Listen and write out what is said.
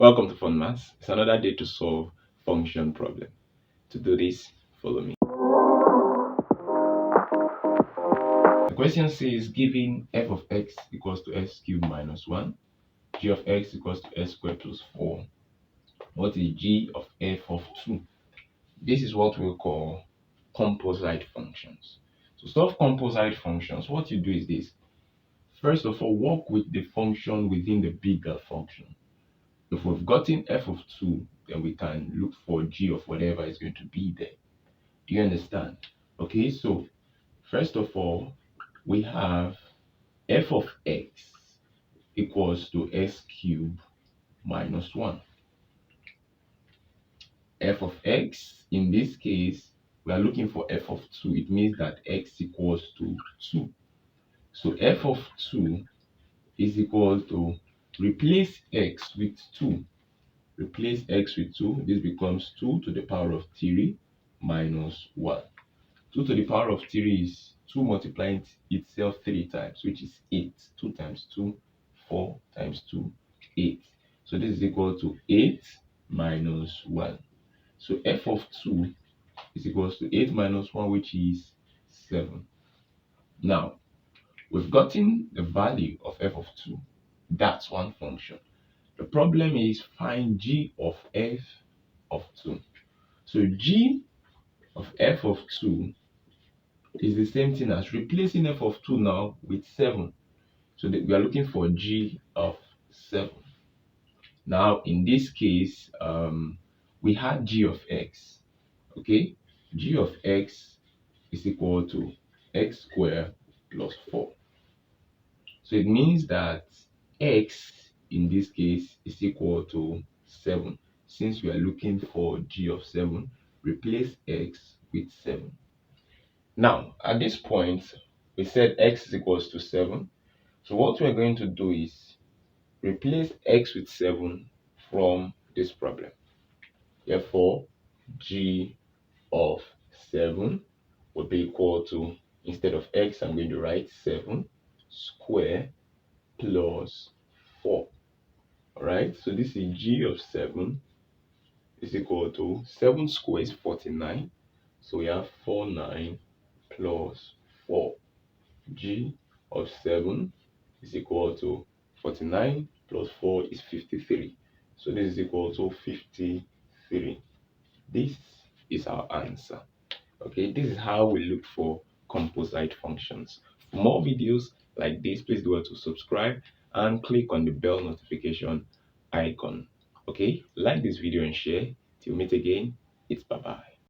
Welcome to Fun Maths. It's another day to solve function problem. To do this, follow me. The question says given f of x equals to x cubed minus 1, g of x equals to x squared plus 4. What is g of f of 2? This is what we call composite functions. To solve composite functions, what you do is this. First of all, work with the function within the bigger function. If we've gotten f of 2, then we can look for g of whatever is going to be there. Do you understand? Okay, so first of all, we have f of x equals to x cubed minus 1. F of x, in this case, we are looking for f of 2. It means that x equals to 2. So f of 2 is equal to, replace x with 2. Replace x with 2. This becomes 2 to the power of 3 minus 1. 2 to the power of 3 is 2 multiplying itself 3 times, which is 8. 2 times 2, 4 times 2, 8. So this is equal to 8 minus 1. So f of 2 is equals to 8 minus 1, which is 7. Now, we've gotten the value of f of 2. That's one function. The problem is find g of f of 2. So g of f of 2 is the same thing as replacing f of 2 now with 7. So that we are looking for g of 7. Now, in this case, we had g of x. Okay, g of x is equal to x squared plus 4. So it means that x in this case is equal to 7. Since we are looking for g of 7, replace x with 7. Now, at this point, we said x is equals to 7. So what we're going to do is replace x with 7 from this problem. Therefore, g of 7 will be equal to, instead of x, I'm going to write 7 square plus 4. Alright, so this is g of 7 is equal to 7 squared is 49. So we have 49 plus 4. G of 7 is equal to 49 plus 4 is 53. So this is equal to 53. This is our answer. Okay, this is how we look for composite functions. For more videos like this, please do well to subscribe and click on the bell notification icon. Okay, like this video and share. Till we meet again, it's bye bye.